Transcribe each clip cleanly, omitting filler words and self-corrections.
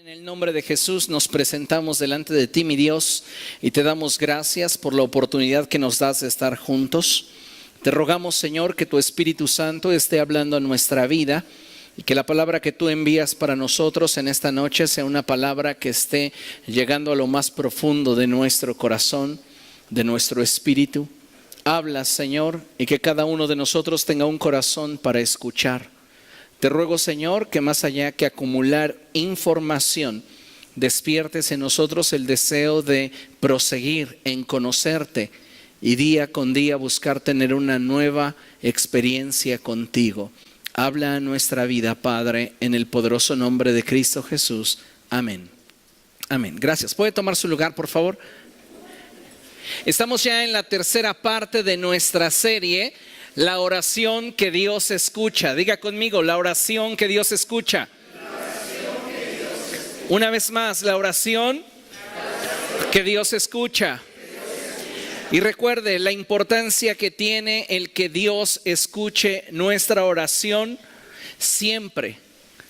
En el nombre de Jesús nos presentamos delante de ti, mi Dios, y te damos gracias por la oportunidad que nos das de estar juntos. Te rogamos, Señor, que tu Espíritu Santo esté hablando a nuestra vida y que la palabra que tú envías para nosotros en esta noche sea una palabra que esté llegando a lo más profundo de nuestro corazón, de nuestro espíritu. Habla, Señor, y que cada uno de nosotros tenga un corazón para escuchar. Te ruego, Señor, que más allá que acumular información, despiertes en nosotros el deseo de proseguir en conocerte y día con día buscar tener una nueva experiencia contigo. Habla a nuestra vida, Padre, en el poderoso nombre de Cristo Jesús. Amén. Amén. Gracias. ¿Puede tomar su lugar, por favor? Estamos ya en la tercera parte de nuestra serie, la oración que Dios escucha. Diga conmigo, la oración que Dios escucha. Una vez más, la oración que Dios escucha. Y recuerde la importancia que tiene el que Dios escuche nuestra oración. Siempre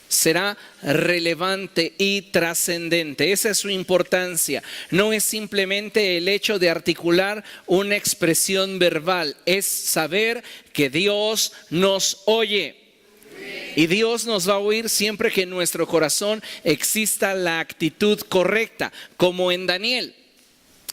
será relevante y trascendente. Esa es su importancia. No es simplemente el hecho de articular una expresión verbal. Es saber que Dios nos oye. Y Dios nos va a oír siempre que en nuestro corazón exista la actitud correcta, como en Daniel.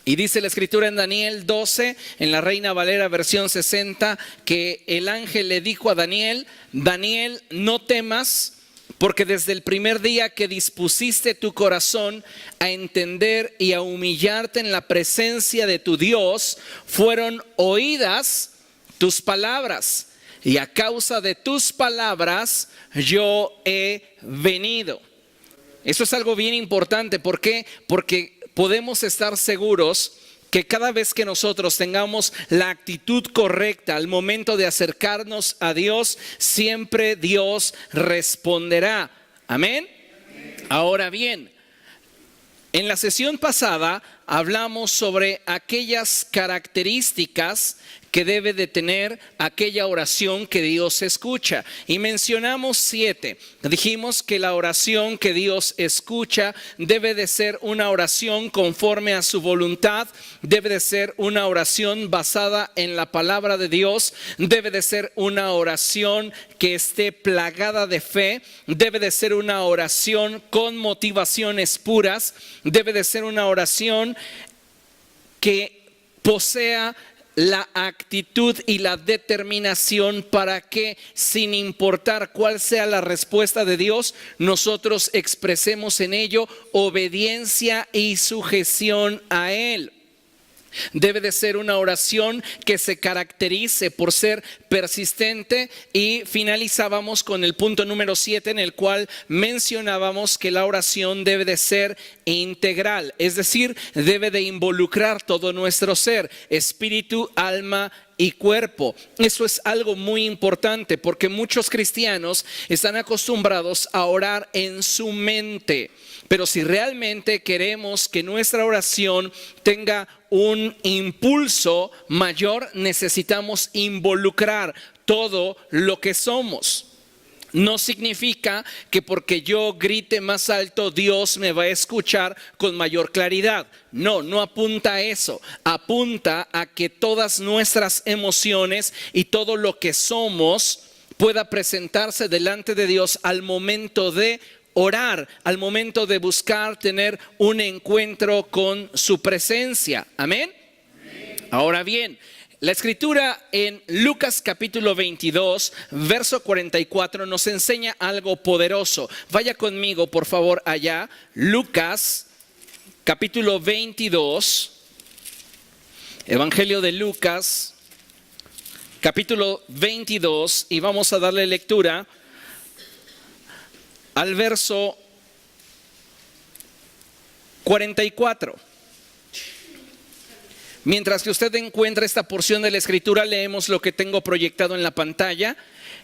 Y dice la escritura en Daniel 12, en la Reina Valera versión 60, que el ángel le dijo a Daniel: Daniel, no temas, porque desde el primer día que dispusiste tu corazón a entender y a humillarte en la presencia de tu Dios, fueron oídas tus palabras, y a causa de tus palabras yo he venido. Eso es algo bien importante. ¿Por qué? Porque podemos estar seguros que cada vez que nosotros tengamos la actitud correcta al momento de acercarnos a Dios, siempre Dios responderá. Amén. Ahora bien, en la sesión pasada hablamos sobre aquellas características que debe de tener aquella oración que Dios escucha. Y mencionamos 7. Dijimos que la oración que Dios escucha debe de ser una oración conforme a su voluntad, debe de ser una oración basada en la palabra de Dios, debe de ser una oración que esté plagada de fe, debe de ser una oración con motivaciones puras, debe de ser una oración que posea la actitud y la determinación para que, sin importar cuál sea la respuesta de Dios, nosotros expresemos en ello obediencia y sujeción a Él. Debe de ser una oración que se caracterice por ser persistente. Y finalizábamos con el punto número 7, en el cual mencionábamos que la oración debe de ser integral, es decir, debe de involucrar todo nuestro ser, espíritu, alma y cuerpo. Eso es algo muy importante, porque muchos cristianos están acostumbrados a orar en su mente. Pero si realmente queremos que nuestra oración tenga un impulso mayor, necesitamos involucrar todo lo que somos. No significa que porque yo grite más alto, Dios me va a escuchar con mayor claridad. No, no apunta a eso. Apunta a que todas nuestras emociones y todo lo que somos pueda presentarse delante de Dios al momento de orar, al momento de buscar tener un encuentro con su presencia. Amén. Ahora bien, la escritura en Lucas capítulo 22, verso 44 nos enseña algo poderoso. Vaya conmigo, por favor, allá. Lucas capítulo 22, Evangelio de Lucas capítulo 22, y vamos a darle lectura al verso 44. Mientras que usted encuentra esta porción de la escritura, leemos lo que tengo proyectado en la pantalla.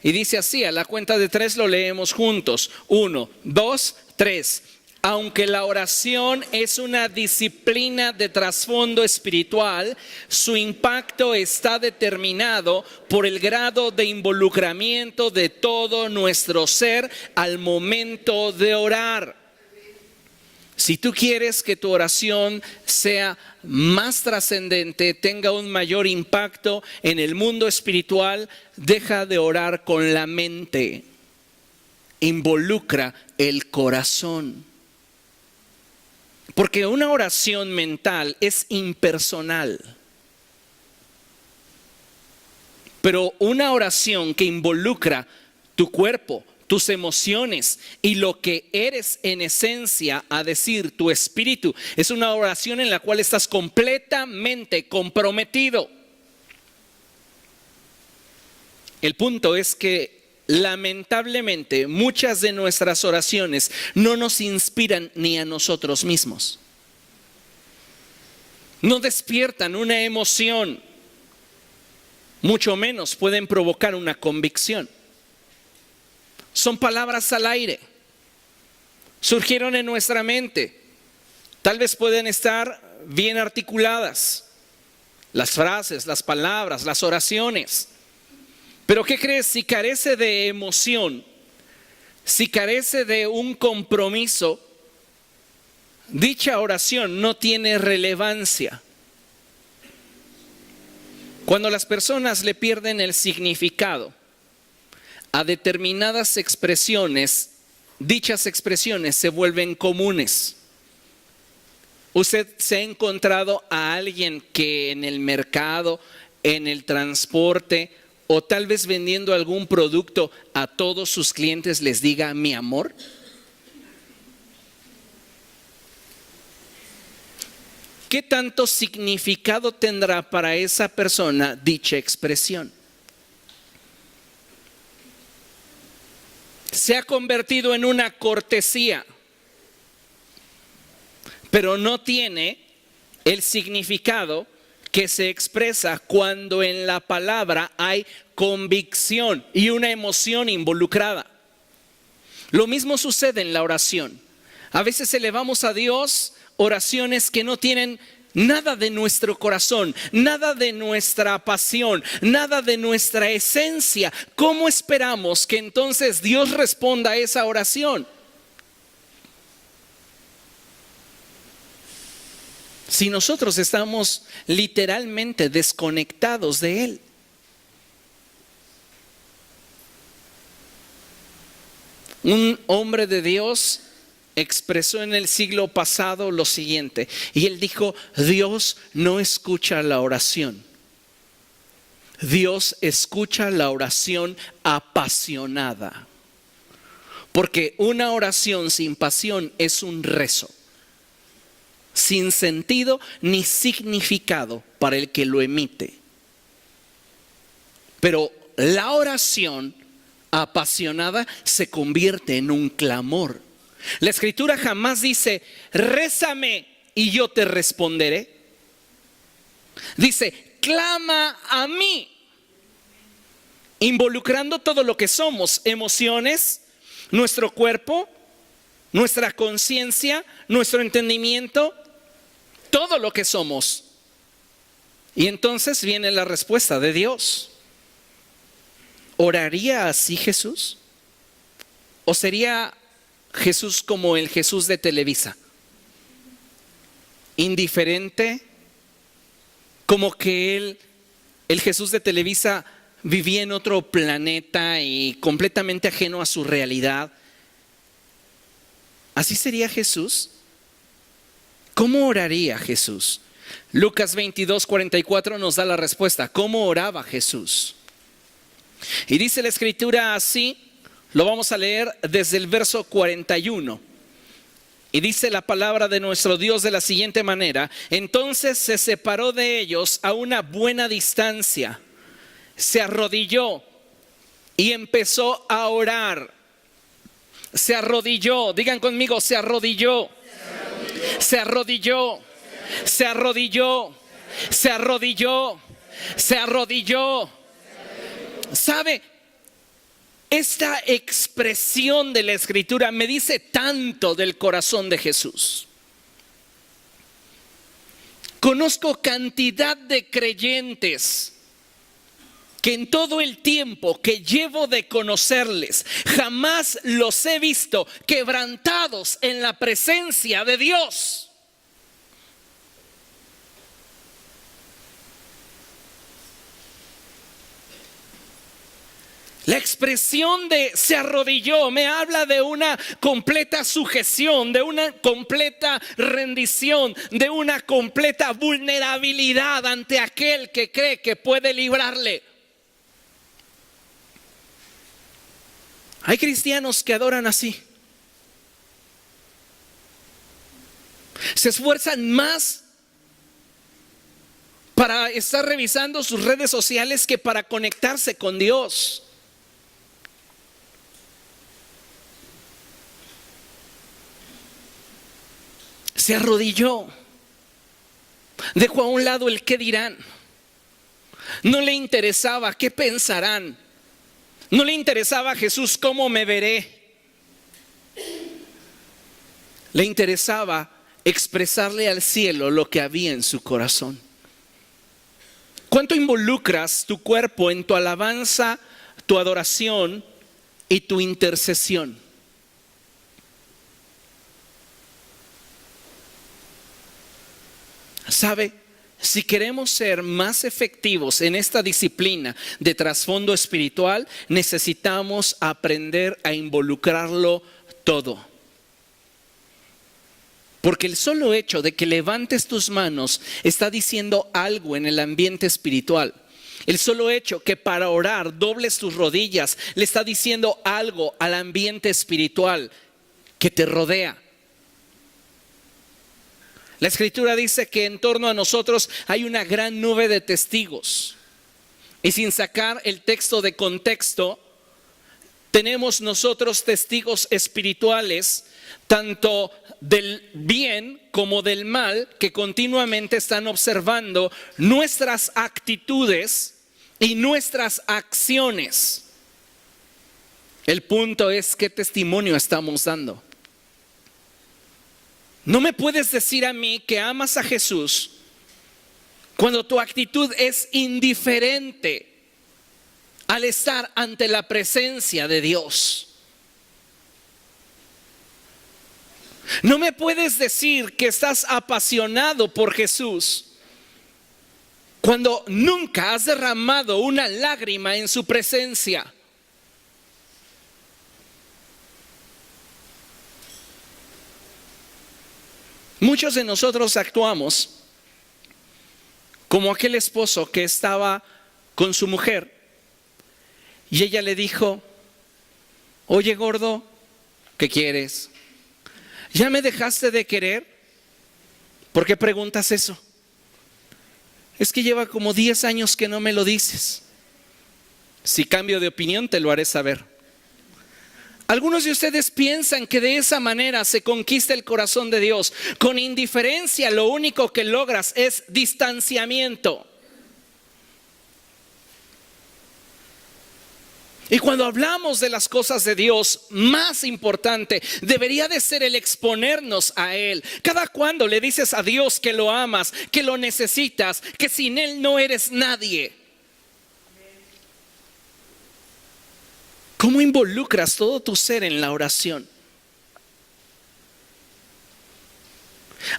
Y dice así: a la cuenta de 3 lo leemos juntos. 1, 2, 3. Aunque la oración es una disciplina de trasfondo espiritual, su impacto está determinado por el grado de involucramiento de todo nuestro ser al momento de orar. Si tú quieres que tu oración sea más trascendente, tenga un mayor impacto en el mundo espiritual, deja de orar con la mente. Involucra el corazón. Porque una oración mental es impersonal. Pero una oración que involucra tu cuerpo, tus emociones y lo que eres en esencia, a decir, tu espíritu, es una oración en la cual estás completamente comprometido. El punto es que lamentablemente muchas de nuestras oraciones no nos inspiran ni a nosotros mismos. No despiertan una emoción, mucho menos pueden provocar una convicción. Son palabras al aire. Surgieron en nuestra mente. Tal vez pueden estar bien articuladas. Las frases, las palabras, las oraciones. Pero ¿qué crees? Si carece de emoción, si carece de un compromiso, dicha oración no tiene relevancia. Cuando las personas le pierden el significado a determinadas expresiones, dichas expresiones se vuelven comunes. Usted se ha encontrado a alguien que en el mercado, en el transporte o tal vez vendiendo algún producto a todos sus clientes les diga mi amor. ¿Qué tanto significado tendrá para esa persona dicha expresión? Se ha convertido en una cortesía, pero no tiene el significado que se expresa cuando en la palabra hay convicción y una emoción involucrada. Lo mismo sucede en la oración. A veces elevamos a Dios oraciones que no tienen nada de nuestro corazón, nada de nuestra pasión, nada de nuestra esencia. ¿Cómo esperamos que entonces Dios responda a esa oración? Si nosotros estamos literalmente desconectados de Él. Un hombre de Dios expresó en el siglo pasado lo siguiente, y él dijo: Dios no escucha la oración. Dios escucha la oración apasionada. Porque una oración sin pasión es un rezo, sin sentido ni significado para el que lo emite. Pero la oración apasionada se convierte en un clamor. La Escritura jamás dice: rézame y yo te responderé. Dice: clama a mí, involucrando todo lo que somos: emociones, nuestro cuerpo, nuestra conciencia, nuestro entendimiento, todo lo que somos. Y entonces viene la respuesta de Dios. ¿Oraría así Jesús? ¿O sería Jesús como el Jesús de Televisa? Indiferente, como que el Jesús de Televisa vivía en otro planeta y completamente ajeno a su realidad. ¿Así sería Jesús? ¿Cómo oraría Jesús? Lucas 22:44 nos da la respuesta. ¿Cómo oraba Jesús? Y dice la Escritura así. Lo vamos a leer desde el verso 41. Y dice la palabra de nuestro Dios de la siguiente manera: entonces se separó de ellos a una buena distancia, se arrodilló y empezó a orar. Se arrodilló, digan conmigo: se arrodilló. Se arrodilló. Se arrodilló. Se arrodilló. Se arrodilló. ¿Sabe? Esta expresión de la Escritura me dice tanto del corazón de Jesús. Conozco cantidad de creyentes que en todo el tiempo que llevo de conocerles, jamás los he visto quebrantados en la presencia de Dios. La expresión de se arrodilló me habla de una completa sujeción, de una completa rendición, de una completa vulnerabilidad ante aquel que cree que puede librarle. Hay cristianos que adoran así. Se esfuerzan más para estar revisando sus redes sociales que para conectarse con Dios. Se arrodilló, dejó a un lado el qué dirán. No le interesaba qué pensarán. No le interesaba a Jesús cómo me veré. Le interesaba expresarle al cielo lo que había en su corazón. ¿Cuánto involucras tu cuerpo en tu alabanza, tu adoración y tu intercesión? ¿Sabe? Si queremos ser más efectivos en esta disciplina de trasfondo espiritual, necesitamos aprender a involucrarlo todo. Porque el solo hecho de que levantes tus manos está diciendo algo en el ambiente espiritual. El solo hecho que para orar dobles tus rodillas le está diciendo algo al ambiente espiritual que te rodea. La Escritura dice que en torno a nosotros hay una gran nube de testigos. Y sin sacar el texto de contexto, tenemos nosotros testigos espirituales, tanto del bien como del mal, que continuamente están observando nuestras actitudes y nuestras acciones. El punto es qué testimonio estamos dando. No me puedes decir a mí que amas a Jesús cuando tu actitud es indiferente al estar ante la presencia de Dios. No me puedes decir que estás apasionado por Jesús cuando nunca has derramado una lágrima en su presencia. Muchos de nosotros actuamos como aquel esposo que estaba con su mujer y ella le dijo: oye gordo, ¿qué quieres? ¿Ya me dejaste de querer? ¿Por qué preguntas eso? Es que lleva como 10 años que no me lo dices. Si cambio de opinión te lo haré saber. Algunos de ustedes piensan que de esa manera se conquista el corazón de Dios. Con indiferencia lo único que logras es distanciamiento. Y cuando hablamos de las cosas de Dios, más importante debería de ser el exponernos a Él. Cada cuando le dices a Dios que lo amas, que lo necesitas, que sin Él no eres nadie. ¿Cómo involucras todo tu ser en la oración?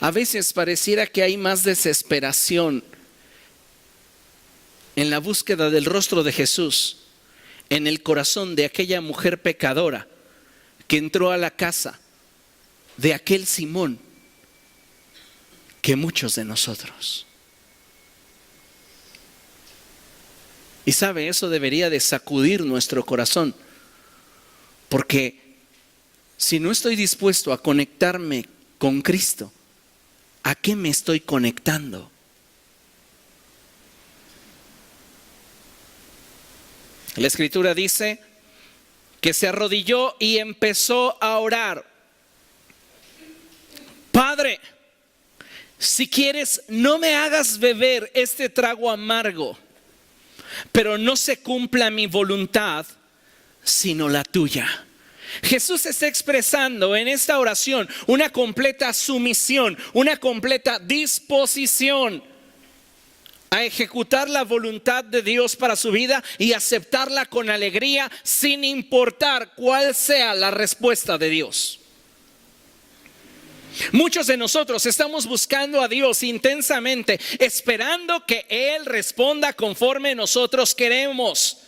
A veces pareciera que hay más desesperación en la búsqueda del rostro de Jesús en el corazón de aquella mujer pecadora que entró a la casa de aquel Simón que muchos de nosotros. Y sabe, eso debería de sacudir nuestro corazón. Porque si no estoy dispuesto a conectarme con Cristo, ¿a qué me estoy conectando? La Escritura dice que se arrodilló y empezó a orar. Padre, si quieres, no me hagas beber este trago amargo, pero no se cumpla mi voluntad, sino la tuya. Jesús está expresando en esta oración una completa sumisión, una completa disposición a ejecutar la voluntad de Dios para su vida y aceptarla con alegría sin importar cuál sea la respuesta de Dios. Muchos de nosotros estamos buscando a Dios intensamente, esperando que Él responda conforme nosotros queremos.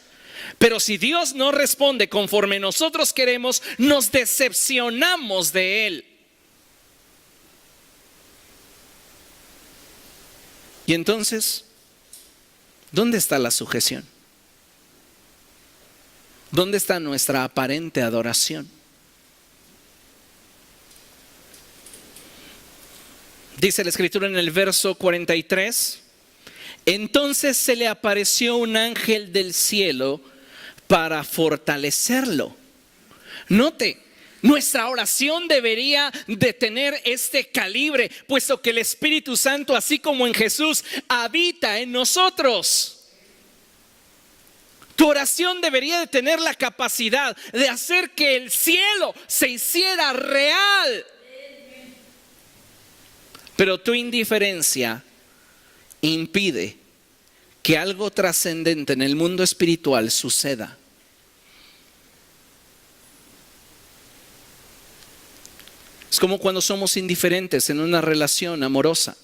Pero si Dios no responde conforme nosotros queremos, nos decepcionamos de Él. Y entonces, ¿dónde está la sujeción? ¿Dónde está nuestra aparente adoración? Dice la Escritura en el verso 43, entonces se le apareció un ángel del cielo para fortalecerlo. Note, nuestra oración debería de tener este calibre, puesto que el Espíritu Santo, así como en Jesús, habita en nosotros. Tu oración debería de tener la capacidad de hacer que el cielo se hiciera real. Pero tu indiferencia impide que algo trascendente en el mundo espiritual suceda. Es como cuando somos indiferentes en una relación amorosa.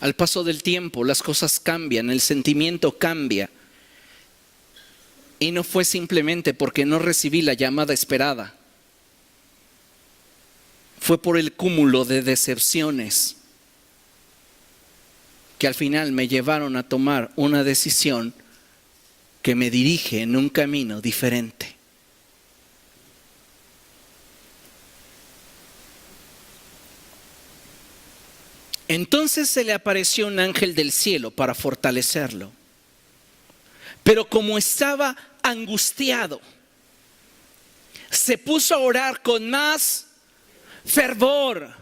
Al paso del tiempo, las cosas cambian, el sentimiento cambia. Y no fue simplemente porque no recibí la llamada esperada. Fue por el cúmulo de decepciones que al final me llevaron a tomar una decisión que me dirige en un camino diferente. Entonces se le apareció un ángel del cielo para fortalecerlo. Pero como estaba angustiado, se puso a orar con más fervor.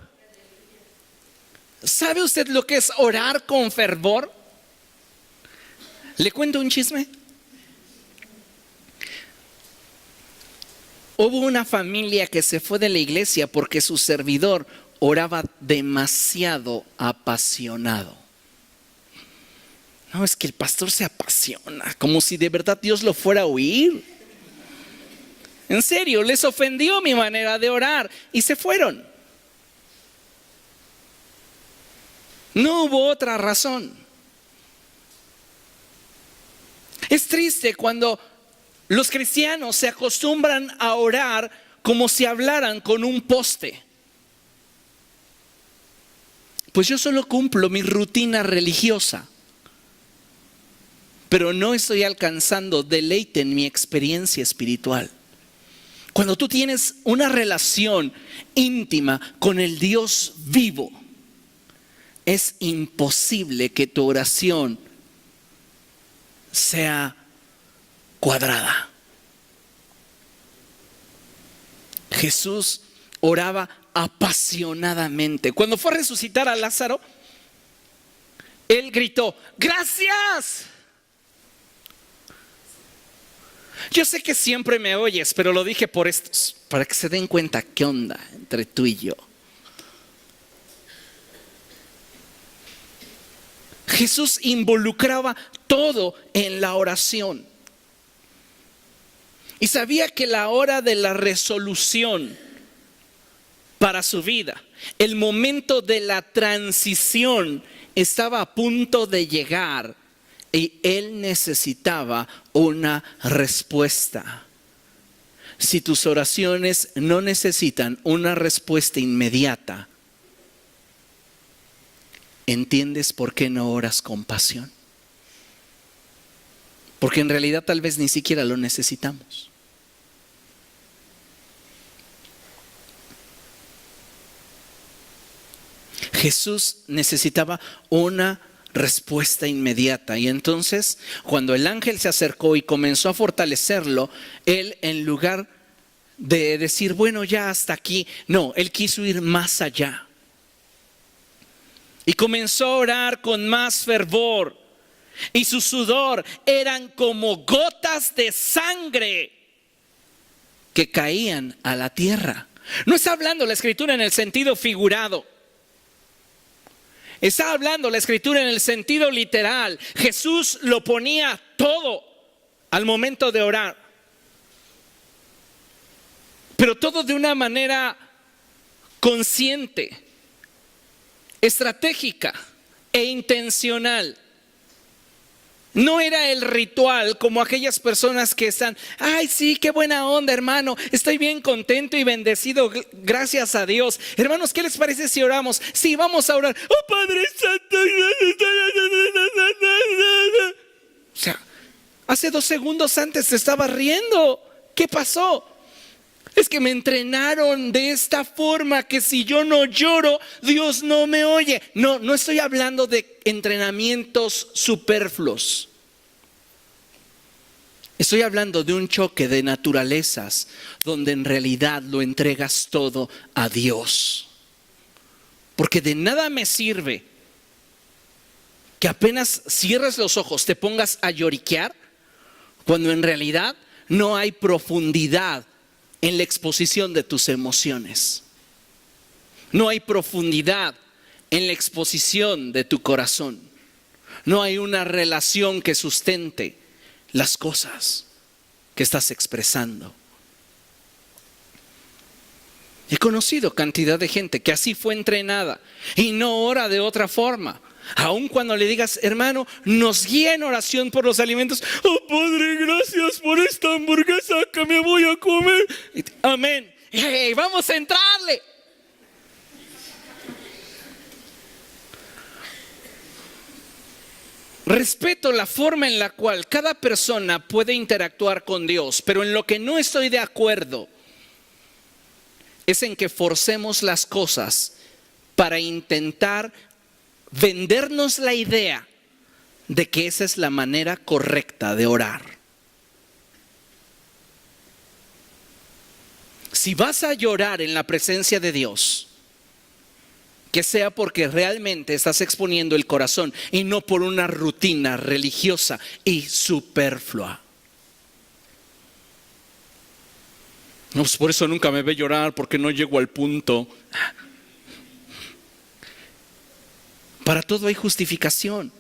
¿Sabe usted lo que es orar con fervor? ¿Le cuento un chisme? Hubo una familia que se fue de la iglesia porque su servidor oraba demasiado apasionado. No, es que el pastor se apasiona, como si de verdad Dios lo fuera a oír. En serio, les ofendió mi manera de orar y se fueron. No hubo otra razón. Es triste cuando los cristianos se acostumbran a orar como si hablaran con un poste. Pues yo solo cumplo mi rutina religiosa, pero no estoy alcanzando deleite en mi experiencia espiritual. Cuando tú tienes una relación íntima con el Dios vivo, es imposible que tu oración sea cuadrada. Jesús oraba apasionadamente. Cuando fue a resucitar a Lázaro, Él gritó: ¡gracias! Yo sé que siempre me oyes, pero lo dije por estos, para que se den cuenta qué onda entre tú y yo. Jesús involucraba todo en la oración. Y sabía que la hora de la resolución para su vida, el momento de la transición, estaba a punto de llegar. Y Él necesitaba una respuesta. Si tus oraciones no necesitan una respuesta inmediata, ¿entiendes por qué no oras con pasión? Porque en realidad tal vez ni siquiera lo necesitamos. Jesús necesitaba una respuesta inmediata. Y entonces, cuando el ángel se acercó y comenzó a fortalecerlo, Él, en lugar de decir, bueno, ya hasta aquí, no, Él quiso ir más allá. Y comenzó a orar con más fervor. Y su sudor eran como gotas de sangre que caían a la tierra. No está hablando la Escritura en el sentido figurado. Está hablando la escritura en el sentido literal. Jesús lo ponía todo al momento de orar, pero todo de una manera consciente, estratégica e intencional. No era el ritual como aquellas personas que están, ay sí, qué buena onda hermano, estoy bien contento y bendecido, gracias a Dios. Hermanos, ¿qué les parece si oramos? Sí, vamos a orar. Oh Padre Santo. O sea, hace 2 segundos antes te estaba riendo. ¿Qué pasó? Es que me entrenaron de esta forma que si yo no lloro, Dios no me oye. No estoy hablando de entrenamientos superfluos. Estoy hablando de un choque de naturalezas donde en realidad lo entregas todo a Dios. Porque de nada me sirve que apenas cierres los ojos, te pongas a lloriquear, cuando en realidad no hay profundidad en la exposición de tus emociones. No hay profundidad en la exposición de tu corazón. No hay una relación que sustente las cosas que estás expresando. He conocido cantidad de gente que así fue entrenada y no ora de otra forma. Aun cuando le digas, hermano, nos guía en oración por los alimentos. Oh Padre, gracias por esta hamburguesa que me voy a comer. Amén. Hey, vamos a entrarle. Respeto la forma en la cual cada persona puede interactuar con Dios, pero en lo que no estoy de acuerdo es en que forcemos las cosas para intentar vendernos la idea de que esa es la manera correcta de orar. Si vas a llorar en la presencia de Dios, que sea porque realmente estás exponiendo el corazón y no por una rutina religiosa y superflua. No, pues por eso nunca me ve llorar, porque no llego al punto. Para todo hay justificación.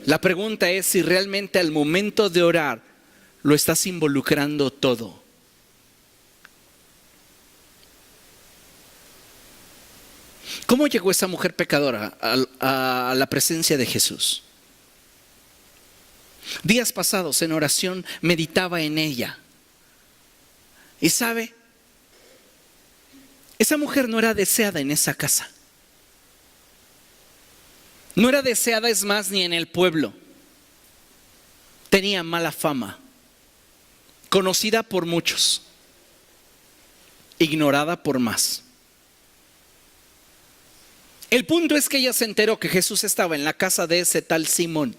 La pregunta es si realmente al momento de orar lo estás involucrando todo. ¿Cómo llegó esa mujer pecadora a la presencia de Jesús? Días pasados en oración meditaba en ella. Y sabe, esa mujer no era deseada en esa casa. No era deseada, es más, ni en el pueblo. Tenía mala fama, conocida por muchos, ignorada por más. El punto es que ella se enteró que Jesús estaba en la casa de ese tal Simón.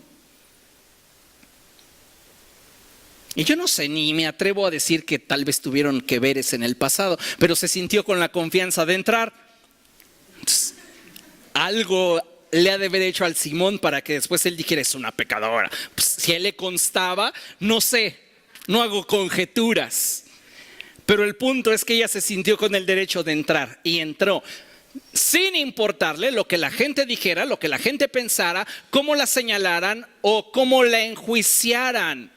Y yo no sé, ni me atrevo a decir que tal vez tuvieron que veres en el pasado, pero se sintió con la confianza de entrar. Entonces, algo le ha de haber hecho al Simón para que después él dijera, es una pecadora. Pues, si a él le constaba, no sé, no hago conjeturas. Pero el punto es que ella se sintió con el derecho de entrar y entró. Sin importarle lo que la gente dijera, lo que la gente pensara, cómo la señalaran o cómo la enjuiciaran.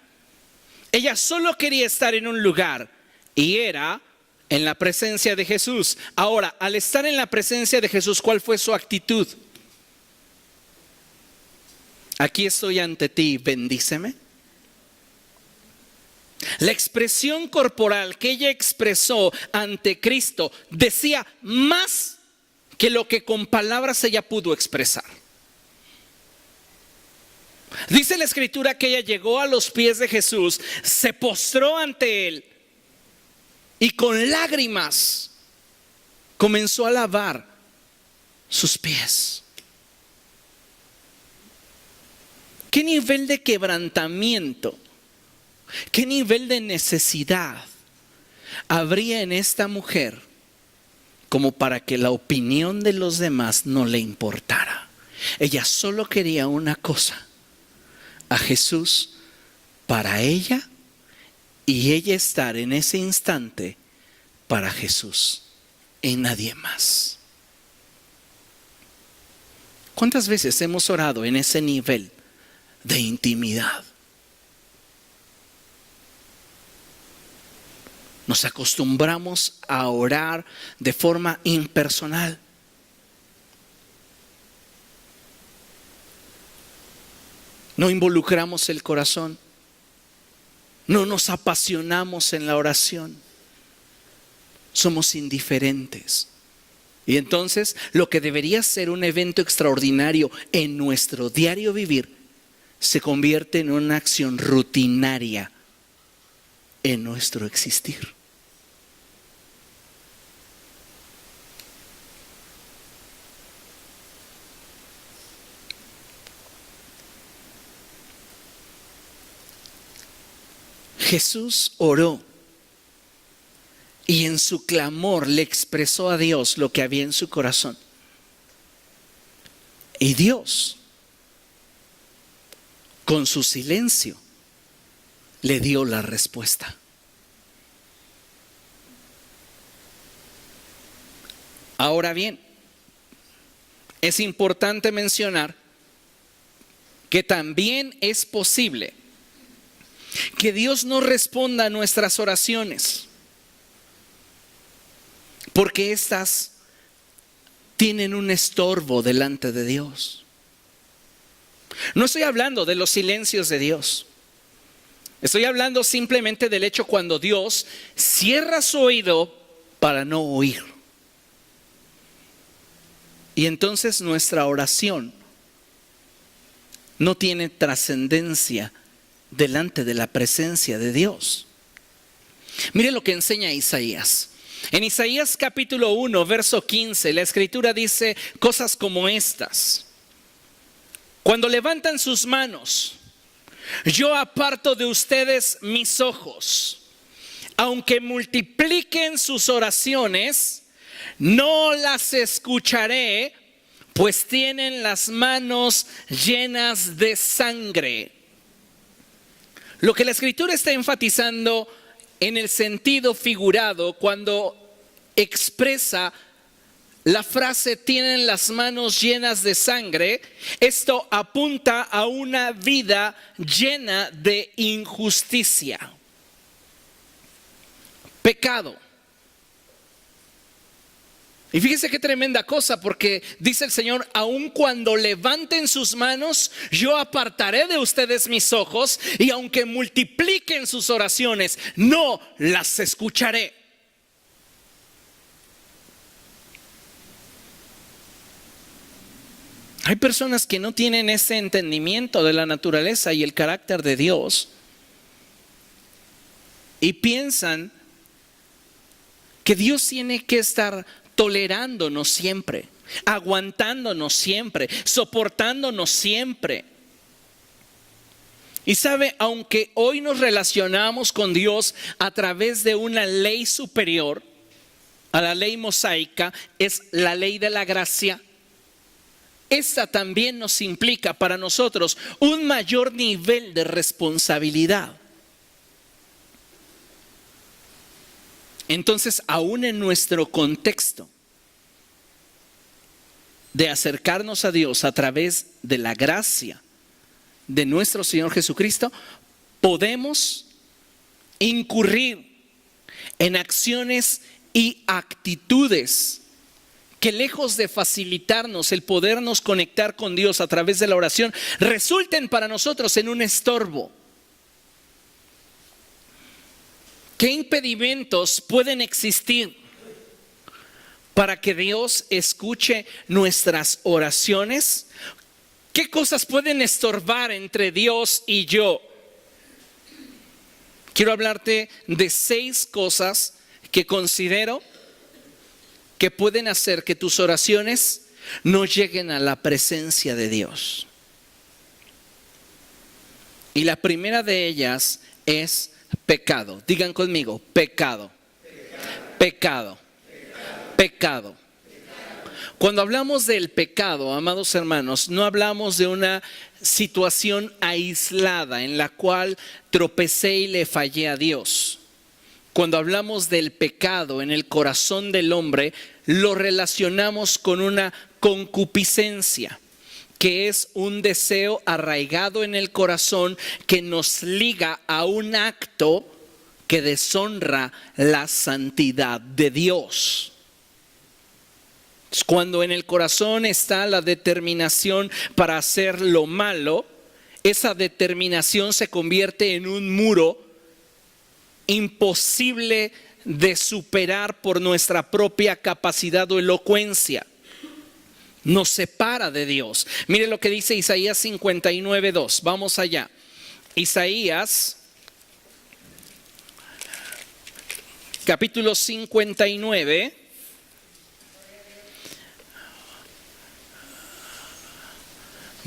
Ella solo quería estar en un lugar y era en la presencia de Jesús. Ahora, al estar en la presencia de Jesús, ¿cuál fue su actitud? Aquí estoy ante ti, bendíceme. La expresión corporal que ella expresó ante Cristo decía más que lo que con palabras ella pudo expresar. Dice la escritura que ella llegó a los pies de Jesús, se postró ante él y con lágrimas comenzó a lavar sus pies. ¿Qué nivel de quebrantamiento, qué nivel de necesidad habría en esta mujer como para que la opinión de los demás no le importara? Ella solo quería una cosa: a Jesús para ella y ella estar en ese instante para Jesús y nadie más. ¿Cuántas veces hemos orado en ese nivel de intimidad? Nos acostumbramos a orar de forma impersonal. No involucramos el corazón. No nos apasionamos en la oración. Somos indiferentes. Y entonces lo que debería ser un evento extraordinario en nuestro diario vivir se convierte en una acción rutinaria en nuestro existir. Jesús oró y en su clamor le expresó a Dios lo que había en su corazón. Y Dios, con su silencio, le dio la respuesta. Ahora bien, es importante mencionar que también es posible que Dios no responda a nuestras oraciones, porque éstas tienen un estorbo delante de Dios. No estoy hablando de los silencios de Dios. Estoy hablando simplemente del hecho cuando Dios cierra su oído para no oír. Y entonces nuestra oración no tiene trascendencia delante de la presencia de Dios. Mire lo que enseña Isaías. En Isaías capítulo 1, verso 15, la escritura dice cosas como estas: cuando levantan sus manos, yo aparto de ustedes mis ojos. Aunque multipliquen sus oraciones, no las escucharé, pues tienen las manos llenas de sangre. Lo que la escritura está enfatizando en el sentido figurado cuando expresa la frase tienen las manos llenas de sangre, esto apunta a una vida llena de injusticia, pecado. Y fíjese qué tremenda cosa, porque dice el Señor, aun cuando levanten sus manos, yo apartaré de ustedes mis ojos, y aunque multipliquen sus oraciones, no las escucharé. Hay personas que no tienen ese entendimiento de la naturaleza y el carácter de Dios y piensan que Dios tiene que estar tolerándonos siempre, aguantándonos siempre, soportándonos siempre. Y sabe, aunque hoy nos relacionamos con Dios a través de una ley superior a la ley mosaica, es la ley de la gracia, esta también nos implica para nosotros un mayor nivel de responsabilidad. Entonces, aún en nuestro contexto de acercarnos a Dios a través de la gracia de nuestro Señor Jesucristo, podemos incurrir en acciones y actitudes que, lejos de facilitarnos el podernos conectar con Dios a través de la oración, resulten para nosotros en un estorbo. ¿Qué impedimentos pueden existir para que Dios escuche nuestras oraciones? ¿Qué cosas pueden estorbar entre Dios y yo? Quiero hablarte de 6 cosas que considero que pueden hacer que tus oraciones no lleguen a la presencia de Dios. Y la primera de ellas es pecado. Digan conmigo, pecado. Pecado. Pecado. Cuando hablamos del pecado, amados hermanos, no hablamos de una situación aislada en la cual tropecé y le fallé a Dios. Cuando hablamos del pecado en el corazón del hombre, lo relacionamos con una concupiscencia. que es un deseo arraigado en el corazón que nos liga a un acto que deshonra la santidad de Dios. Cuando en el corazón está la determinación para hacer lo malo, esa determinación se convierte en un muro imposible de superar por nuestra propia capacidad o elocuencia. Nos separa de Dios. Mire lo que dice Isaías 59:2. Vamos allá. Isaías, capítulo 59.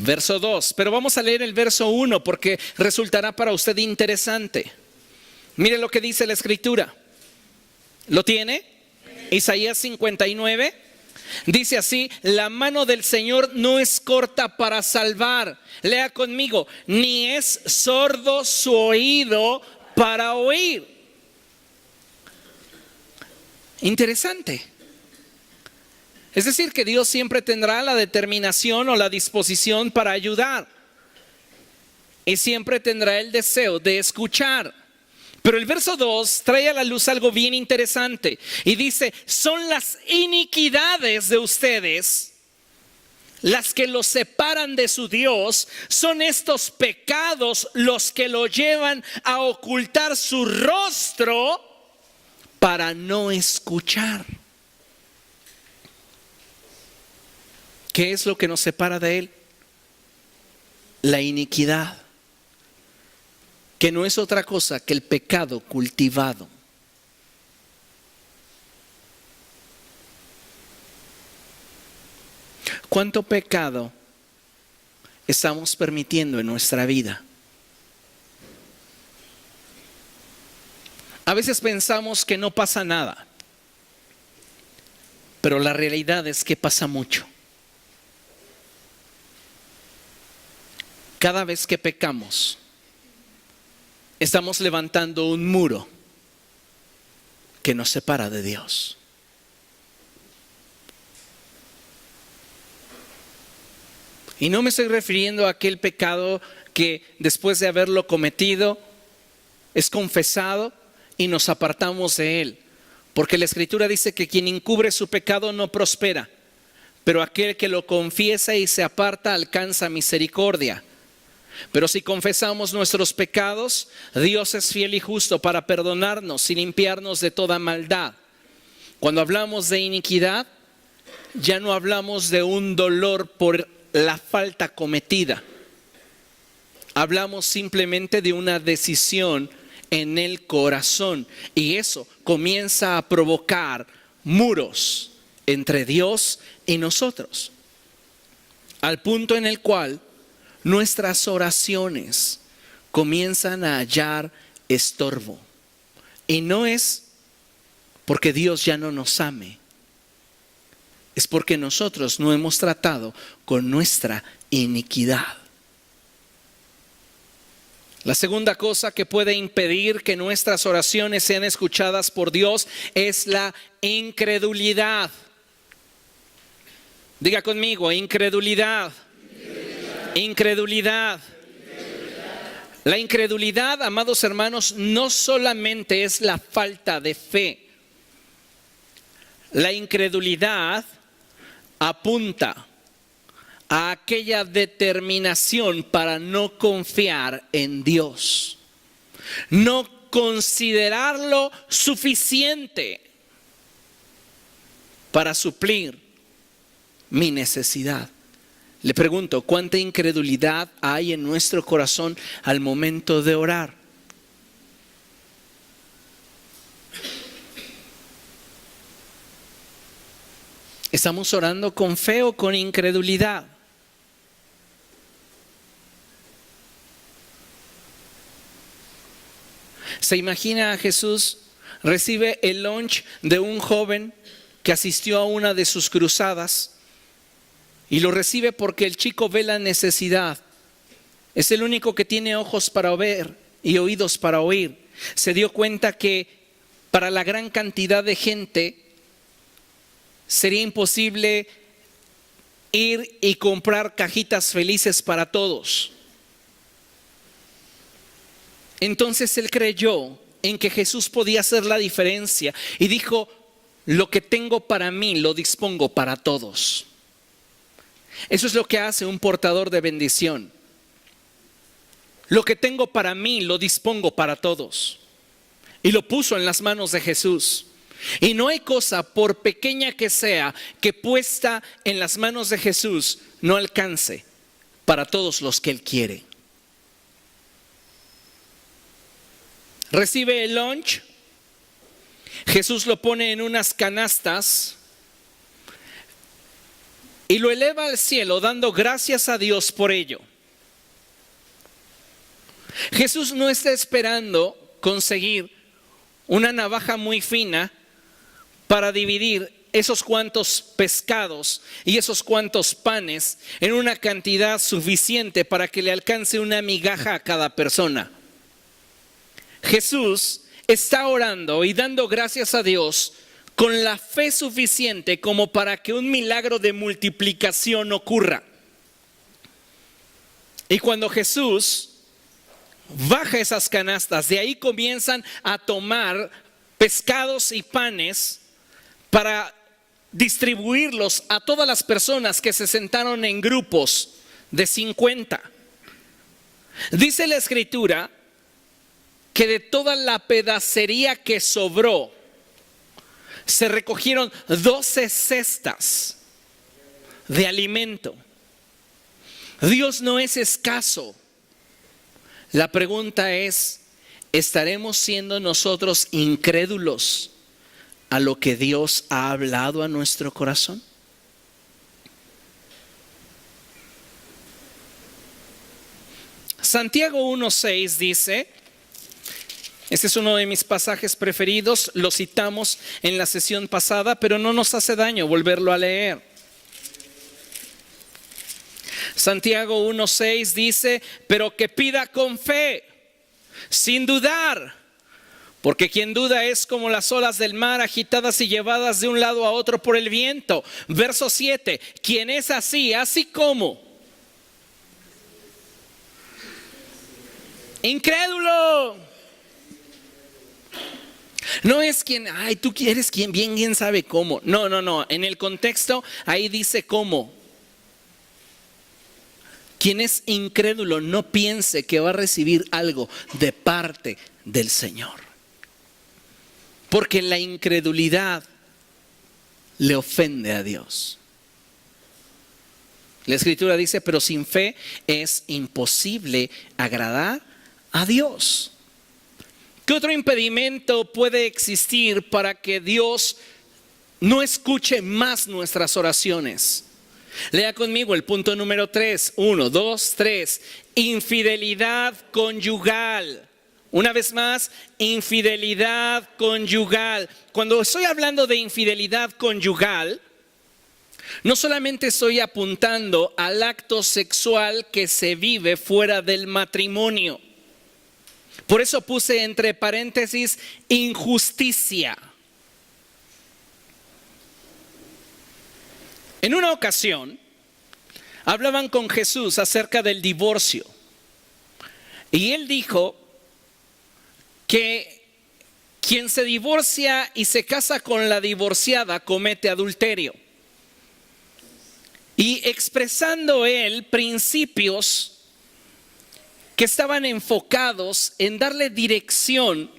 Verso 2, pero vamos a leer el verso 1 porque resultará para usted interesante. Mire lo que dice la escritura. ¿Lo tiene? Isaías 59. Dice así: la mano del Señor no es corta para salvar. Lea conmigo: ni es sordo su oído para oír. Interesante. Es decir, que Dios siempre tendrá la determinación o la disposición para ayudar. Y siempre tendrá el deseo de escuchar. Pero el verso 2 trae a la luz algo bien interesante. Y dice: son las iniquidades de ustedes las que los separan de su Dios. Son estos pecados los que lo llevan a ocultar su rostro para no escuchar. ¿Qué es lo que nos separa de Él? La iniquidad, que no es otra cosa que el pecado cultivado. ¿Cuánto pecado estamos permitiendo en nuestra vida? A veces pensamos que no pasa nada, pero la realidad es que pasa mucho. Cada vez que pecamos, estamos levantando un muro que nos separa de Dios. Y no me estoy refiriendo a aquel pecado que después de haberlo cometido es confesado y nos apartamos de él. Porque la Escritura dice que quien encubre su pecado no prospera, pero aquel que lo confiesa y se aparta alcanza misericordia. Pero si confesamos nuestros pecados, Dios es fiel y justo para perdonarnos y limpiarnos de toda maldad. Cuando hablamos de iniquidad, ya no hablamos de un dolor por la falta cometida. Hablamos simplemente de una decisión en el corazón, y eso comienza a provocar muros entre Dios y nosotros, al punto en el cual nuestras oraciones comienzan a hallar estorbo. Y no es porque Dios ya no nos ame, es porque nosotros no hemos tratado con nuestra iniquidad. La segunda cosa que puede impedir que nuestras oraciones sean escuchadas por Dios es la incredulidad. Diga conmigo: incredulidad. Incredulidad. La incredulidad, amados hermanos, no solamente es la falta de fe. La incredulidad apunta a aquella determinación para no confiar en Dios, no considerarlo suficiente para suplir mi necesidad. Le pregunto, ¿cuánta incredulidad hay en nuestro corazón al momento de orar? ¿Estamos orando con fe o con incredulidad? ¿Se imagina a Jesús? Recibe el lunch de un joven que asistió a una de sus cruzadas y lo recibe porque el chico ve la necesidad. Es el único que tiene ojos para ver y oídos para oír. Se dio cuenta que para la gran cantidad de gente sería imposible ir y comprar cajitas felices para todos. Entonces él creyó en que Jesús podía hacer la diferencia y dijo: lo que tengo para mí lo dispongo para todos. Eso es lo que hace un portador de bendición. Lo que tengo para mí lo dispongo para todos. Y lo puso en las manos de Jesús. Y no hay cosa, por pequeña que sea, que puesta en las manos de Jesús no alcance para todos los que Él quiere. Recibe el lunch. Jesús lo pone en unas canastas y lo eleva al cielo, dando gracias a Dios por ello. Jesús no está esperando conseguir una navaja muy fina para dividir esos cuantos pescados y esos cuantos panes en una cantidad suficiente para que le alcance una migaja a cada persona. Jesús está orando y dando gracias a Dios con la fe suficiente como para que un milagro de multiplicación ocurra. Y cuando Jesús baja esas canastas, de ahí comienzan a tomar pescados y panes para distribuirlos a todas las personas que se sentaron en grupos de 50. Dice la Escritura que de toda la pedacería que sobró, se recogieron 12 cestas de alimento. Dios no es escaso. La pregunta es: ¿estaremos siendo nosotros incrédulos a lo que Dios ha hablado a nuestro corazón? Santiago 1:6 dice, este es uno de mis pasajes preferidos, lo citamos en la sesión pasada, pero no nos hace daño volverlo a leer. Santiago 1:6 dice: pero que pida con fe, sin dudar, porque quien duda es como las olas del mar, agitadas y llevadas de un lado a otro por el viento. Verso 7, quien es así, así como incrédulo. No es quien, ay, tú eres quien bien sabe cómo. No. En el contexto ahí dice cómo. Quien es incrédulo no piense que va a recibir algo de parte del Señor. Porque la incredulidad le ofende a Dios. La Escritura dice: pero sin fe es imposible agradar a Dios. ¿Qué otro impedimento puede existir para que Dios no escuche más nuestras oraciones? Lea conmigo el punto número 3. 1, 2, 3. Infidelidad conyugal. Una vez más, infidelidad conyugal. Cuando estoy hablando de infidelidad conyugal, no solamente estoy apuntando al acto sexual que se vive fuera del matrimonio. Por eso puse entre paréntesis injusticia. En una ocasión, hablaban con Jesús acerca del divorcio. Y él dijo que quien se divorcia y se casa con la divorciada comete adulterio. Y expresando él principios que estaban enfocados en darle dirección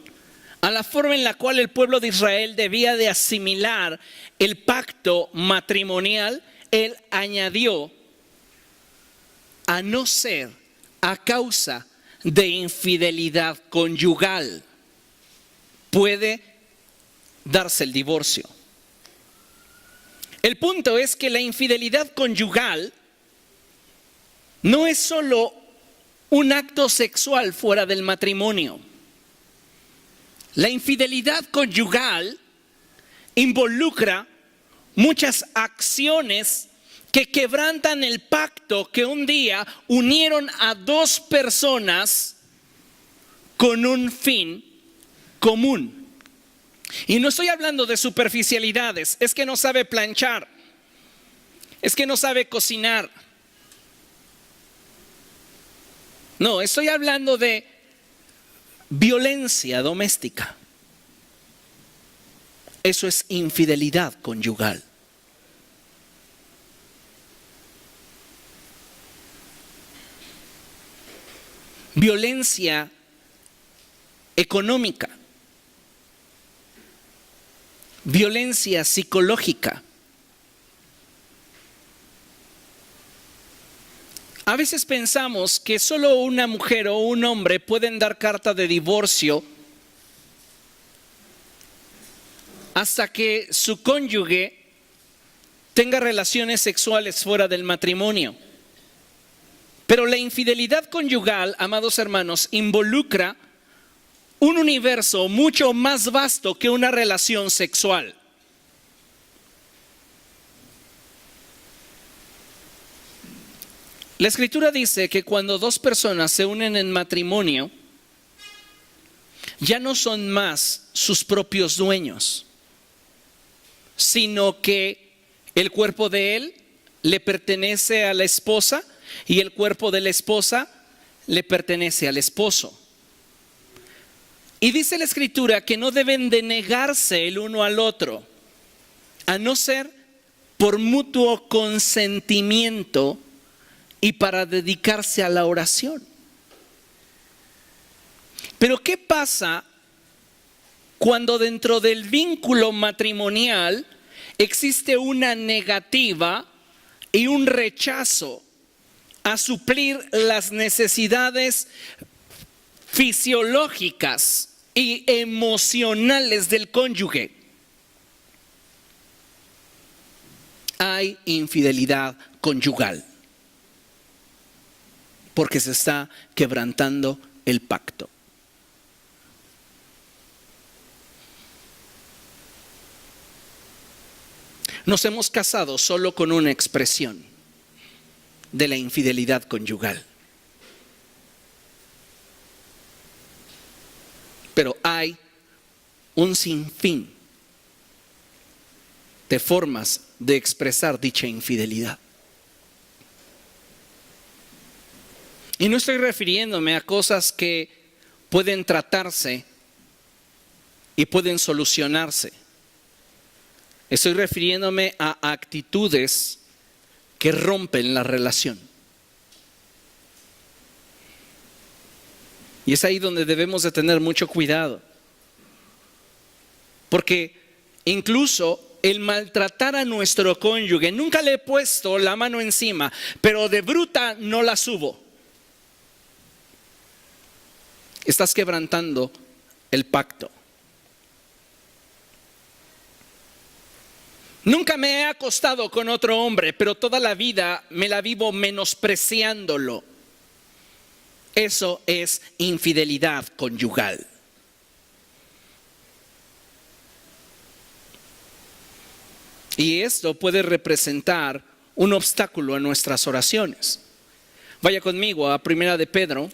a la forma en la cual el pueblo de Israel debía de asimilar el pacto matrimonial, él añadió: a no ser a causa de infidelidad conyugal, puede darse el divorcio. El punto es que la infidelidad conyugal no es solo un acto sexual fuera del matrimonio. La infidelidad conyugal involucra muchas acciones que quebrantan el pacto que un día unieron a dos personas con un fin común. Y no estoy hablando de superficialidades, es que no sabe planchar, es que no sabe cocinar. No, estoy hablando de violencia doméstica. Eso es infidelidad conyugal. Violencia económica. Violencia psicológica. A veces pensamos que solo una mujer o un hombre pueden dar carta de divorcio hasta que su cónyuge tenga relaciones sexuales fuera del matrimonio. Pero la infidelidad conyugal, amados hermanos, involucra un universo mucho más vasto que una relación sexual. La Escritura dice que cuando dos personas se unen en matrimonio, ya no son más sus propios dueños, sino que el cuerpo de él le pertenece a la esposa y el cuerpo de la esposa le pertenece al esposo. Y dice la Escritura que no deben de negarse el uno al otro, a no ser por mutuo consentimiento y para dedicarse a la oración. Pero ¿qué pasa cuando dentro del vínculo matrimonial existe una negativa y un rechazo a suplir las necesidades fisiológicas y emocionales del cónyuge? Hay infidelidad conyugal, porque se está quebrantando el pacto. Nos hemos casado solo con una expresión de la infidelidad conyugal. Pero hay un sinfín de formas de expresar dicha infidelidad. Y no estoy refiriéndome a cosas que pueden tratarse y pueden solucionarse. Estoy refiriéndome a actitudes que rompen la relación. Y es ahí donde debemos de tener mucho cuidado. Porque incluso el maltratar a nuestro cónyuge, nunca le he puesto la mano encima, pero de bruta no la subo. Estás quebrantando el pacto. Nunca me he acostado con otro hombre, pero toda la vida me la vivo menospreciándolo. Eso es infidelidad conyugal. Y esto puede representar un obstáculo a nuestras oraciones. Vaya conmigo a 1 de Pedro.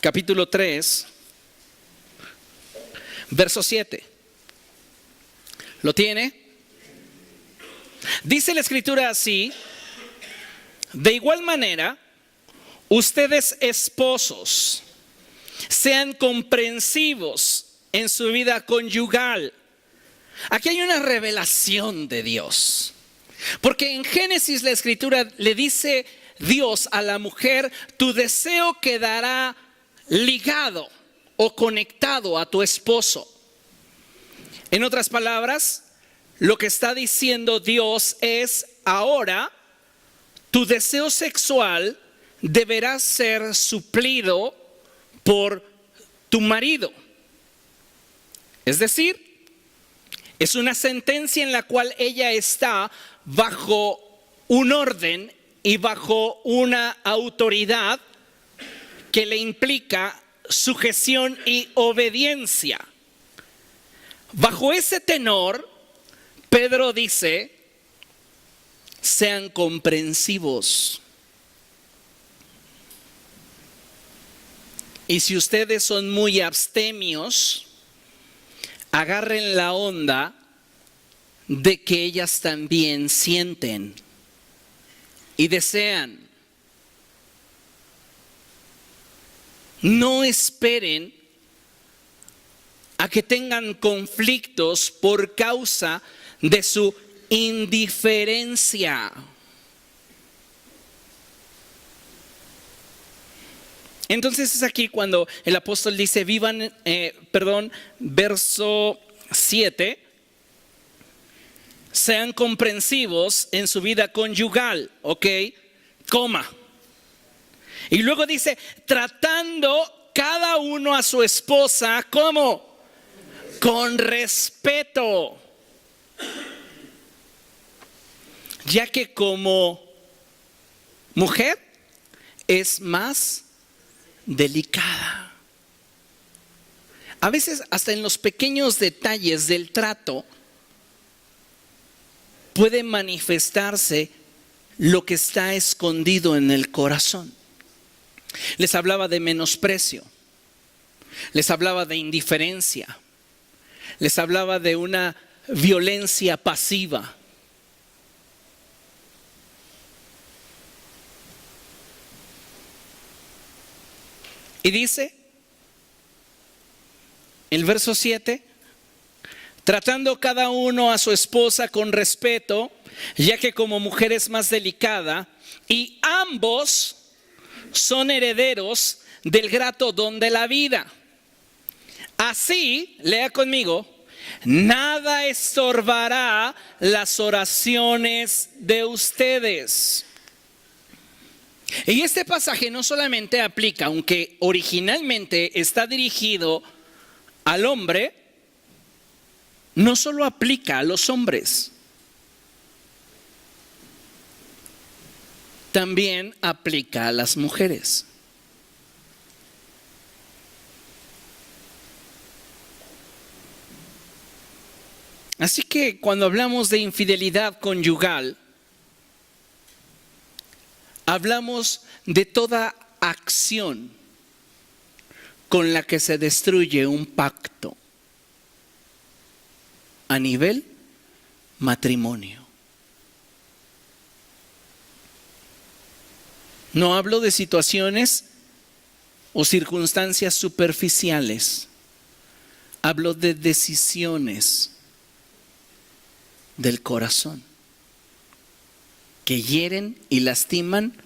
Capítulo 3, verso 7. ¿Lo tiene? Dice la Escritura así: de igual manera, ustedes esposos, sean comprensivos en su vida conyugal. Aquí hay una revelación de Dios. Porque en Génesis la Escritura le dice Dios a la mujer: tu deseo quedará ligado o conectado a tu esposo. En otras palabras, lo que está diciendo Dios es: ahora tu deseo sexual deberá ser suplido por tu marido. Es decir, es una sentencia en la cual ella está bajo un orden y bajo una autoridad que le implica sujeción y obediencia. Bajo ese tenor, Pedro dice: sean comprensivos. Y si ustedes son muy abstemios, agarren la onda de que ellas también sienten y desean. No esperen a que tengan conflictos por causa de su indiferencia. Entonces es aquí cuando el apóstol dice, verso 7, sean comprensivos en su vida conyugal, ¿ok? Coma. Y luego dice, tratando cada uno a su esposa, ¿cómo? Con respeto. Ya que como mujer es más delicada. A veces hasta en los pequeños detalles del trato puede manifestarse lo que está escondido en el corazón. Les hablaba de menosprecio, les hablaba de indiferencia, les hablaba de una violencia pasiva. Y dice, el verso 7, tratando cada uno a su esposa con respeto, ya que como mujer es más delicada, y ambos son herederos del grato don de la vida. Así, lea conmigo, nada estorbará las oraciones de ustedes. Y este pasaje no solamente aplica, aunque originalmente está dirigido al hombre, no solo aplica a los hombres, también aplica a las mujeres. Así que cuando hablamos de infidelidad conyugal, hablamos de toda acción con la que se destruye un pacto a nivel matrimonio. No hablo de situaciones o circunstancias superficiales. Hablo de decisiones del corazón que hieren y lastiman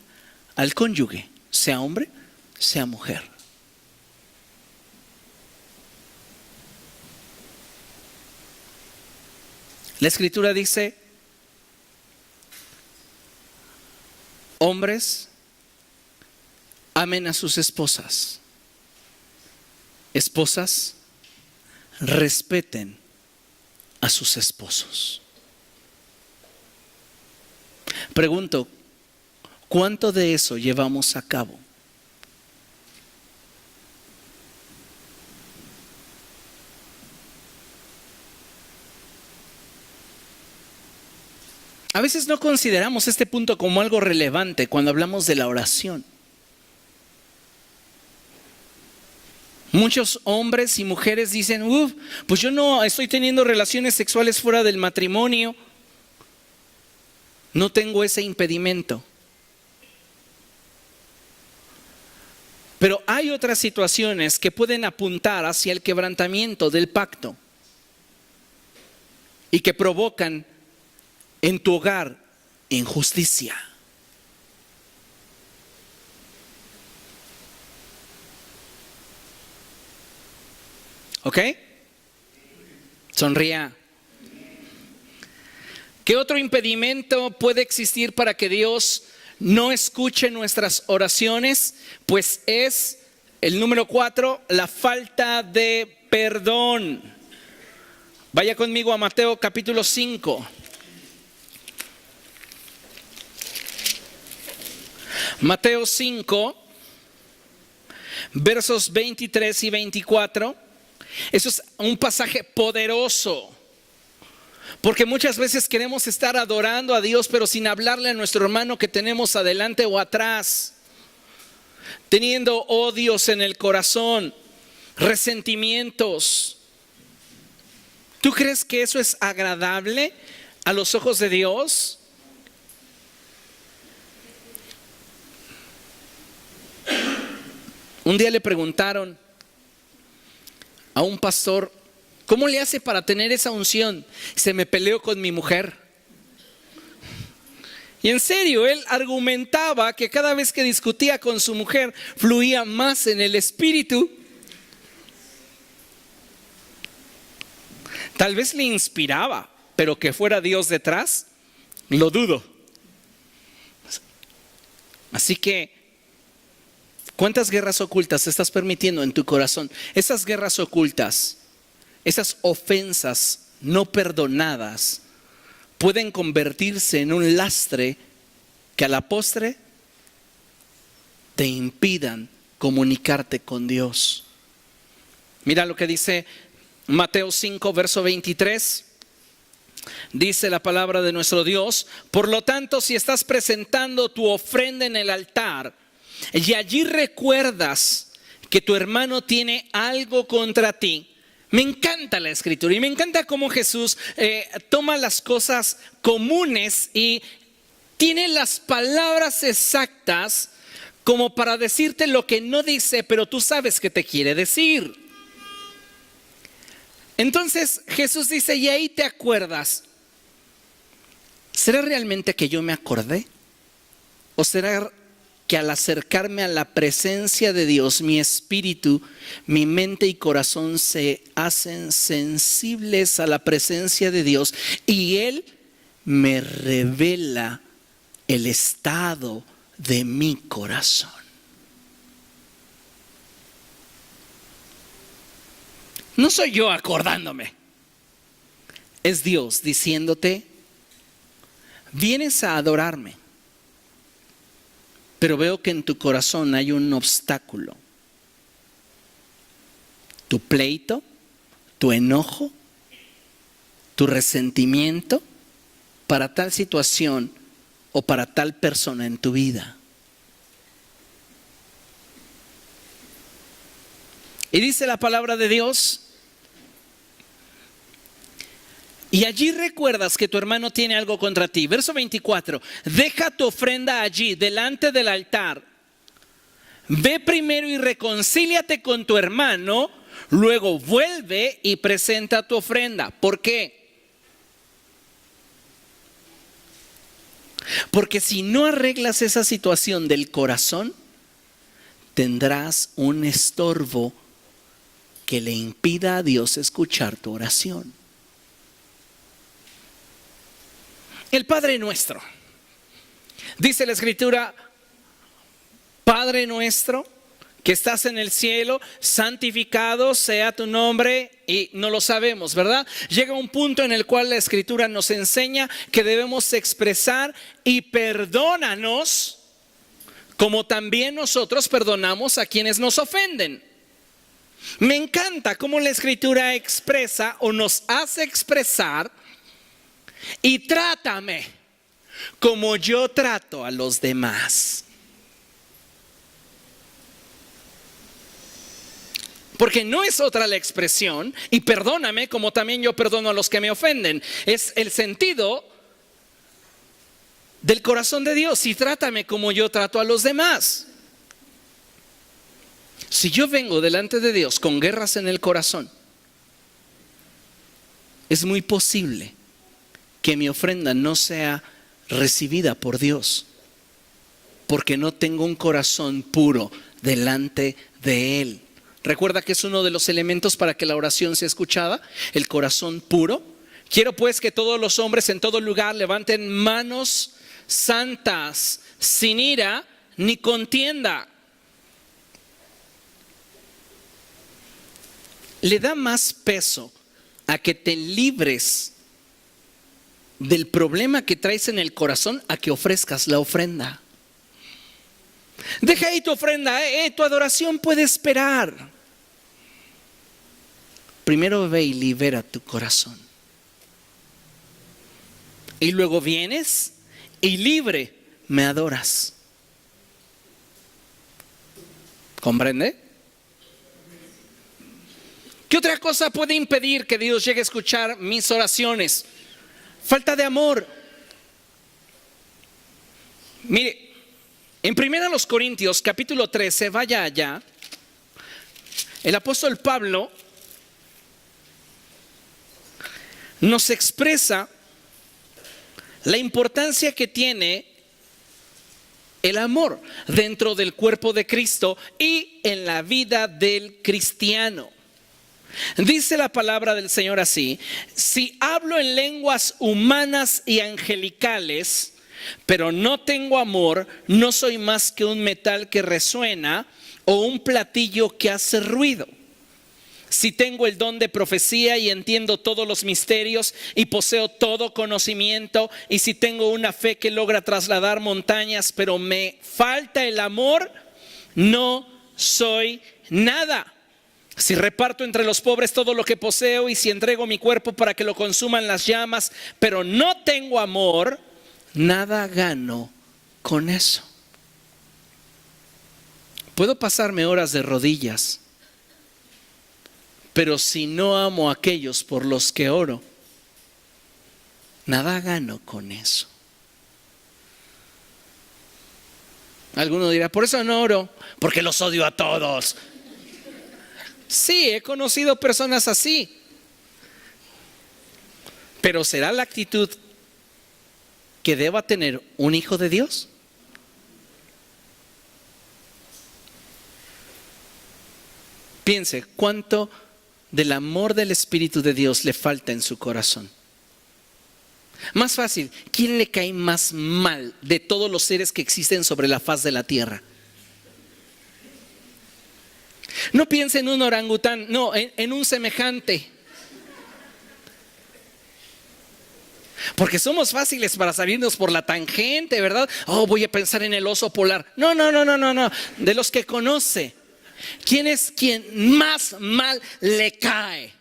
al cónyuge, sea hombre, sea mujer. La Escritura dice, hombres, amen a sus esposas. Esposas, respeten a sus esposos. Pregunto, ¿cuánto de eso llevamos a cabo? A veces no consideramos este punto como algo relevante cuando hablamos de la oración. Muchos hombres y mujeres dicen, pues yo no estoy teniendo relaciones sexuales fuera del matrimonio. No tengo ese impedimento. Pero hay otras situaciones que pueden apuntar hacia el quebrantamiento del pacto y que provocan en tu hogar injusticia. ¿Ok? Sonría. ¿Qué otro impedimento puede existir para que Dios no escuche nuestras oraciones? Pues es el número 4, la falta de perdón. Vaya conmigo a Mateo capítulo 5. Mateo 5, versos 23 y 24. Eso es un pasaje poderoso. Porque muchas veces queremos estar adorando a Dios, pero sin hablarle a nuestro hermano que tenemos adelante o atrás. teniendo odios en el corazón, resentimientos. ¿Tú crees que eso es agradable a los ojos de Dios? Un día le preguntaron a un pastor, ¿cómo le hace para tener esa unción? Se me peleó con mi mujer. Y en serio, él argumentaba que cada vez que discutía con su mujer, fluía más en el espíritu. Tal vez le inspiraba, pero que fuera Dios detrás, lo dudo. Así que, ¿cuántas guerras ocultas estás permitiendo en tu corazón? Esas guerras ocultas, esas ofensas no perdonadas, pueden convertirse en un lastre que a la postre te impidan comunicarte con Dios. Mira lo que dice Mateo 5, verso 23. Dice la palabra de nuestro Dios: por lo tanto, si estás presentando tu ofrenda en el altar y allí recuerdas que tu hermano tiene algo contra ti. Me encanta la escritura y me encanta cómo Jesús toma las cosas comunes y tiene las palabras exactas como para decirte lo que no dice, pero tú sabes que te quiere decir. Entonces Jesús dice, y ahí te acuerdas. ¿Será realmente que yo me acordé? ¿O será que al acercarme a la presencia de Dios, mi espíritu, mi mente y corazón se hacen sensibles a la presencia de Dios y Él me revela el estado de mi corazón? No soy yo acordándome, es Dios diciéndote, vienes a adorarme, pero veo que en tu corazón hay un obstáculo. Tu pleito, tu enojo, tu resentimiento para tal situación o para tal persona en tu vida. Y dice la palabra de Dios, y allí recuerdas que tu hermano tiene algo contra ti. Verso 24, deja tu ofrenda allí, delante del altar. Ve primero y reconcíliate con tu hermano, luego vuelve y presenta tu ofrenda. ¿Por qué? Porque si no arreglas esa situación del corazón, tendrás un estorbo que le impida a Dios escuchar tu oración. El Padre Nuestro. Dice la Escritura, Padre nuestro que estás en el cielo, santificado sea tu nombre, y no lo sabemos, ¿verdad? Llega un punto en el cual la Escritura nos enseña que debemos expresar y perdónanos como también nosotros perdonamos a quienes nos ofenden. Me encanta cómo la Escritura expresa o nos hace expresar: y trátame como yo trato a los demás. Porque no es otra la expresión, y perdóname como también yo perdono a los que me ofenden. Es el sentido del corazón de Dios. Y trátame como yo trato a los demás. Si yo vengo delante de Dios con guerras en el corazón, es muy posible que mi ofrenda no sea recibida por Dios, porque no tengo un corazón puro delante de Él. Recuerda que es uno de los elementos para que la oración sea escuchada, el corazón puro. Quiero pues que todos los hombres en todo lugar levanten manos santas, sin ira ni contienda. Le da más peso a que te libres del problema que traes en el corazón a que ofrezcas la ofrenda. Deja ahí tu ofrenda, tu adoración puede esperar. Primero ve y libera tu corazón. Y luego vienes y libre me adoras. ¿Comprende? ¿Qué otra cosa puede impedir que Dios llegue a escuchar mis oraciones? Falta de amor. Mire, en 1 Corintios capítulo 13, vaya allá, el apóstol Pablo nos expresa la importancia que tiene el amor dentro del cuerpo de Cristo y en la vida del cristiano. Dice la palabra del Señor así: si hablo en lenguas humanas y angelicales, pero no tengo amor, no soy más que un metal que resuena o un platillo que hace ruido. Si tengo el don de profecía y entiendo todos los misterios y poseo todo conocimiento, y si tengo una fe que logra trasladar montañas, pero me falta el amor, no soy nada. Si reparto entre los pobres todo lo que poseo, y si entrego mi cuerpo para que lo consuman las llamas, pero no tengo amor, nada gano con eso. Puedo pasarme horas de rodillas, pero si no amo a aquellos por los que oro, nada gano con eso. Alguno dirá: por eso no oro, porque los odio a todos. Sí, he conocido personas así. Pero ¿será la actitud que deba tener un hijo de Dios? Piense cuánto del amor del Espíritu de Dios le falta en su corazón. Más fácil, ¿quién le cae más mal de todos los seres que existen sobre la faz de la tierra? No piense en un orangután, no, en un semejante. Porque somos fáciles para salirnos por la tangente, ¿verdad? Oh, voy a pensar en el oso polar. No. De los que conoce, ¿quién es quien más mal le cae?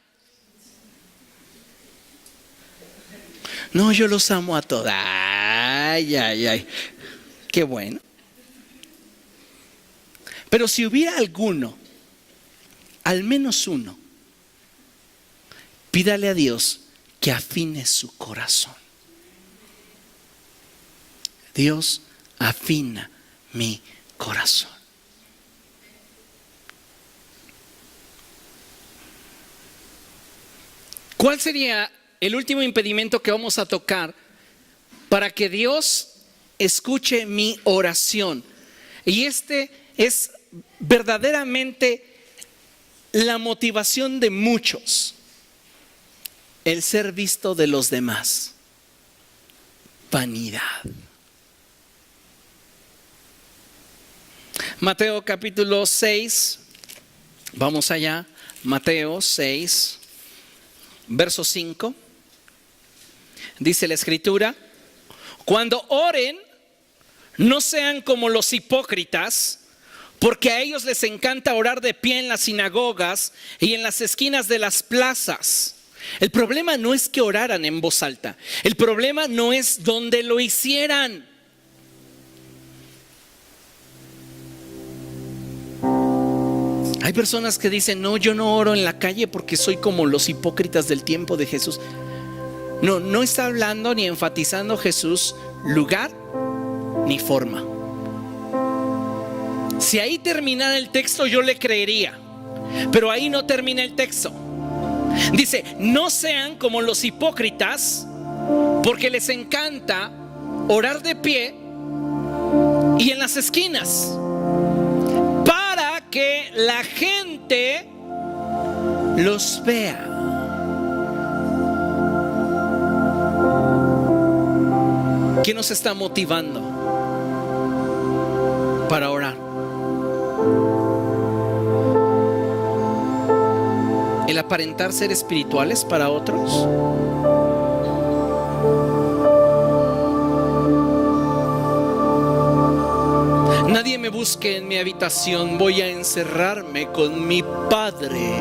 No, yo los amo a todos. Ay. Qué bueno. Pero si hubiera alguno, al menos uno, pídale a Dios que afine su corazón. Dios, afina mi corazón. ¿Cuál sería el último impedimento que vamos a tocar para que Dios escuche mi oración? Y este es verdaderamente la motivación de muchos: el ser visto de los demás. Vanidad. Mateo capítulo 6, vamos allá. Mateo 6, verso 5. Dice la Escritura: cuando oren, no sean como los hipócritas, porque a ellos les encanta orar de pie en las sinagogas y en las esquinas de las plazas. El problema no es que oraran en voz alta. El problema no es donde lo hicieran. Hay personas que dicen: no, yo no oro en la calle porque soy como los hipócritas del tiempo de Jesús. No está hablando ni enfatizando Jesús lugar ni forma. Si ahí terminara el texto, yo le creería, pero ahí no termina el texto. Dice: no sean como los hipócritas, porque les encanta orar de pie y en las esquinas, para que la gente los vea. ¿Qué nos está motivando para orar? ¿El aparentar ser espirituales para otros? Nadie me busque en mi habitación, voy a encerrarme con mi Padre.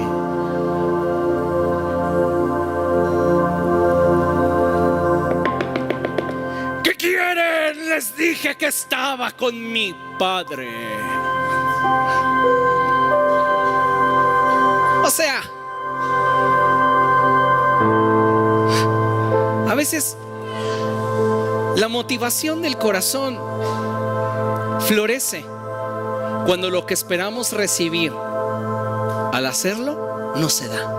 ¿Qué quieren? Les dije que estaba con mi Padre. O sea, a veces la motivación del corazón florece cuando lo que esperamos recibir al hacerlo no se da.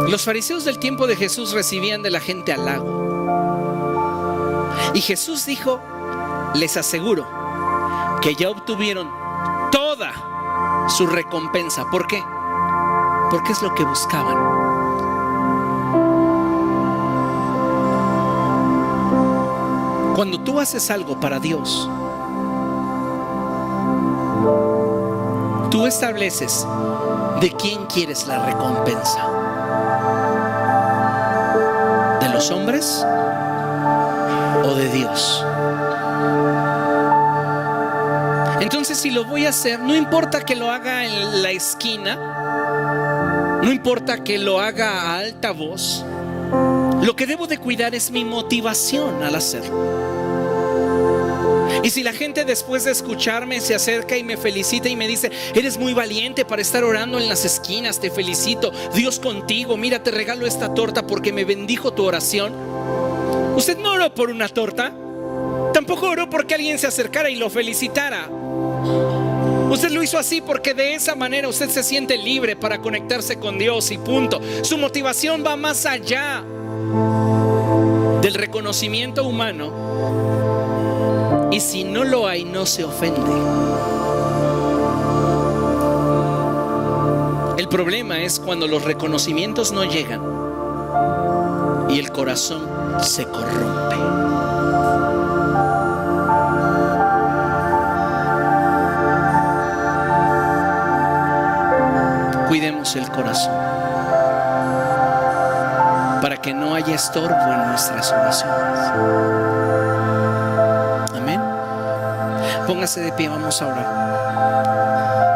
Los fariseos del tiempo de Jesús recibían de la gente halago. Y Jesús dijo: les aseguro que ya obtuvieron toda su recompensa. ¿Por qué? Porque es lo que buscaban. Cuando tú haces algo para Dios, tú estableces de quién quieres la recompensa. ¿De los hombres o de Dios? Entonces, si lo voy a hacer, no importa que lo haga en la esquina, no importa que lo haga a alta voz, lo que debo de cuidar es mi motivación al hacerlo. Y si la gente después de escucharme se acerca y me felicita y me dice: eres muy valiente para estar orando en las esquinas, te felicito, Dios contigo, mira, te regalo esta torta porque me bendijo tu oración. Usted no oró por una torta, tampoco oró porque alguien se acercara y lo felicitara. Usted lo hizo así porque de esa manera usted se siente libre para conectarse con Dios y punto. Su motivación va más allá del reconocimiento humano. Y si no lo hay, no se ofende. El problema es cuando los reconocimientos no llegan y el corazón se corrompe. Cuidemos el corazón para que no haya estorbo en nuestras oraciones. Amén. Póngase de pie, vamos a orar.